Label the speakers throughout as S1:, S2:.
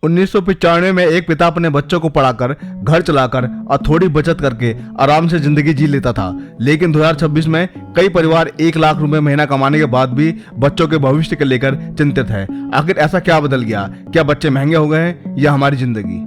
S1: 1995 में एक पिता अपने बच्चों को पढ़ाकर, घर चलाकर और थोड़ी बचत करके आराम से जिंदगी जी लेता था। लेकिन 2026 में कई परिवार 1 लाख रुपए महीना कमाने के बाद भी बच्चों के भविष्य को लेकर चिंतित है। आखिर ऐसा क्या बदल गया? क्या बच्चे महंगे हो गए हैं या हमारी जिंदगी?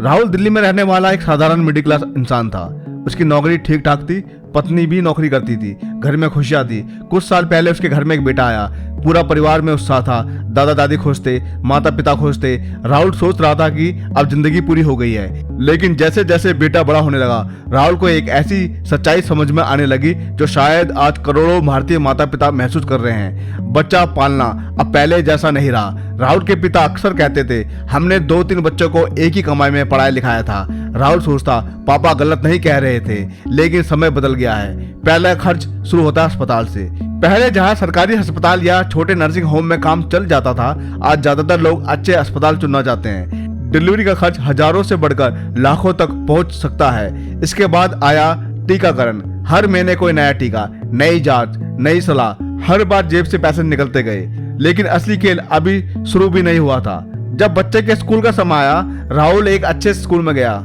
S1: राहुल दिल्ली में रहने वाला एक साधारण मिडिल क्लास इंसान था। उसकी नौकरी ठीक ठाक थी, पत्नी भी नौकरी करती थी, घर में खुशियां थी। कुछ साल पहले उसके घर में एक बेटा आया। पूरा परिवार में उत्साह था। दादा दादी खुश थे, माता पिता खुश थे। राहुल सोच रहा था कि अब जिंदगी पूरी हो गई है। लेकिन जैसे जैसे बेटा बड़ा होने लगा, राहुल को एक ऐसी सच्चाई समझ में आने लगी जो शायद आज करोड़ों भारतीय माता पिता महसूस कर रहे हैं। बच्चा पालना अब पहले जैसा नहीं रहा। राहुल के पिता अक्सर कहते थे, हमने 2-3 बच्चों को एक ही कमाई में पढ़ाया लिखाया था। राहुल सोचता, पापा गलत नहीं कह रहे थे, लेकिन समय बदल गया है। पहला खर्च शुरू होता है अस्पताल से। पहले जहां सरकारी अस्पताल या छोटे नर्सिंग होम में काम चल जाता था, आज ज्यादातर लोग अच्छे अस्पताल चुनना चाहते हैं। डिलीवरी का खर्च हजारों से बढ़कर लाखों तक पहुंच सकता है। इसके बाद आया टीकाकरण। हर महीने कोई नया टीका, नई जांच, नई सलाह। हर बार जेब से पैसे निकलते गए, लेकिन असली खेल अभी शुरू भी नहीं हुआ था। जब बच्चे के स्कूल का समय आया, राहुल एक अच्छे स्कूल में गया।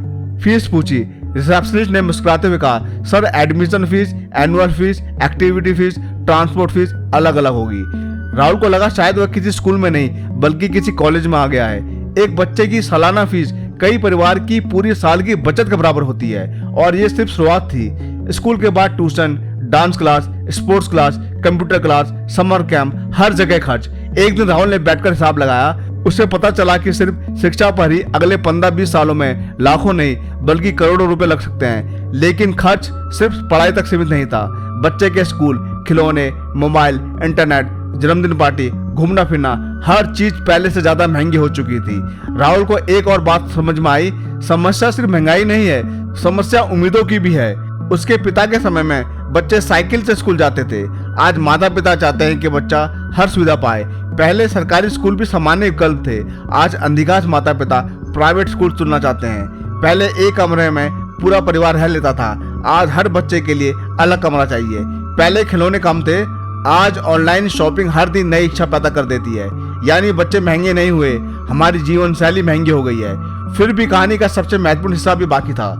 S1: फीस पूछी। रिसेप्शनिस्ट ने मुस्कुराते हुए कहा, sir admission fees, annual fees, activity fees, transport fees अलग अलग होगी। राहुल को लगा शायद वह किसी स्कूल में नहीं बल्कि किसी कॉलेज में आ गया है। एक बच्चे की सालाना फीस कई परिवार की पूरी साल की बचत के बराबर होती है। और ये सिर्फ शुरुआत थी। स्कूल के बाद tuition, dance class, sports class, computer class, summer camp, हर जगह खर्च। एक दिन राहुल ने बैठकर हिसाब लगाया। उसे पता चला कि सिर्फ शिक्षा पर ही अगले 15-20 सालों में लाखों नहीं बल्कि करोड़ों रुपए लग सकते हैं। लेकिन खर्च सिर्फ पढ़ाई तक सीमित नहीं था। बच्चे के स्कूल, खिलौने, मोबाइल, इंटरनेट, जन्मदिन पार्टी, घूमना फिरना, हर चीज पहले से ज्यादा महंगी हो चुकी थी। राहुल को एक और बात समझ में आई, समस्या सिर्फ महंगाई नहीं है, समस्या उम्मीदों की भी है। उसके पिता के समय में बच्चे साइकिल से स्कूल जाते थे। आज माता पिता चाहते हैं कि बच्चा हर सुविधा पाए। पहले सरकारी स्कूल भी सामान्य विकल्प थे, आज अधिकांश माता पिता प्राइवेट स्कूल चुनना चाहते हैं। पहले एक कमरे में पूरा परिवार रह लेता था, आज हर बच्चे के लिए अलग कमरा चाहिए। पहले खिलौने कम थे, आज ऑनलाइन शॉपिंग हर दिन नई इच्छा पैदा कर देती है। यानी बच्चे महंगे नहीं हुए, हमारी जीवन शैली महंगी हो गई है। फिर भी कहानी का सबसे महत्वपूर्ण हिस्सा भी बाकी था।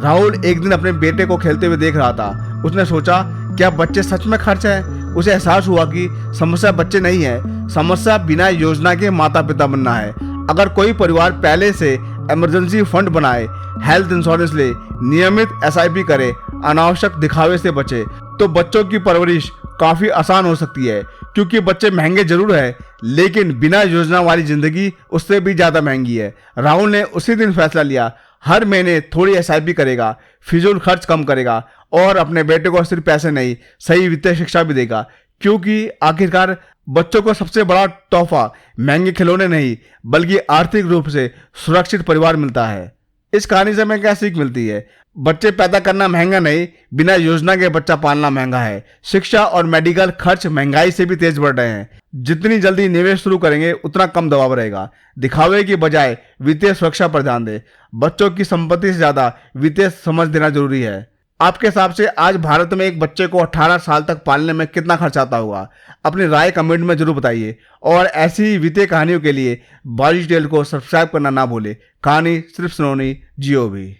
S1: राहुल एक दिन अपने बेटे को खेलते हुए देख रहा था। उसने सोचा, क्या बच्चे सच में खर्च है? उसे एहसास हुआ कि समस्या बच्चे नहीं है, समस्या बिना योजना के माता पिता बनना है। अगर कोई परिवार पहले से इमरजेंसी फंड बनाए, हेल्थ इंश्योरेंस ले, नियमित SIP करे, अनावश्यक दिखावे से बचे, तो बच्चों की परवरिश काफी आसान हो सकती है। क्योंकि बच्चे महंगे जरूर है, लेकिन बिना योजना वाली जिंदगी उससे भी ज्यादा महंगी है। राहुल ने उसी दिन फैसला लिया, हर महीने थोड़ी SIP करेगा, फिजूल खर्च कम करेगा और अपने बेटे को सिर्फ पैसे नहीं, सही वित्तीय शिक्षा भी देगा। क्योंकि आखिरकार बच्चों को सबसे बड़ा तोहफा महंगे खिलौने नहीं बल्कि आर्थिक रूप से सुरक्षित परिवार मिलता है। इस कहानी से हमें क्या सीख मिलती है? बच्चे पैदा करना महंगा नहीं, बिना योजना के बच्चा पालना महंगा है। शिक्षा और मेडिकल खर्च महंगाई से भी तेज बढ़ रहे हैं। जितनी जल्दी निवेश शुरू करेंगे उतना कम दबाव रहेगा। दिखावे की बजाय वित्तीय सुरक्षा पर ध्यान दें। बच्चों की संपत्ति से ज्यादा वित्तीय समझ देना जरूरी है। आपके हिसाब से आज भारत में एक बच्चे को 18 साल तक पालने में कितना खर्च आता होगा? अपनी राय कमेंट में जरूर बताइए। और ऐसी ही वित्तीय कहानियों के लिए बारिश टेल को सब्सक्राइब करना ना भूले। कहानी सिर्फ सुनोनी जियो भी।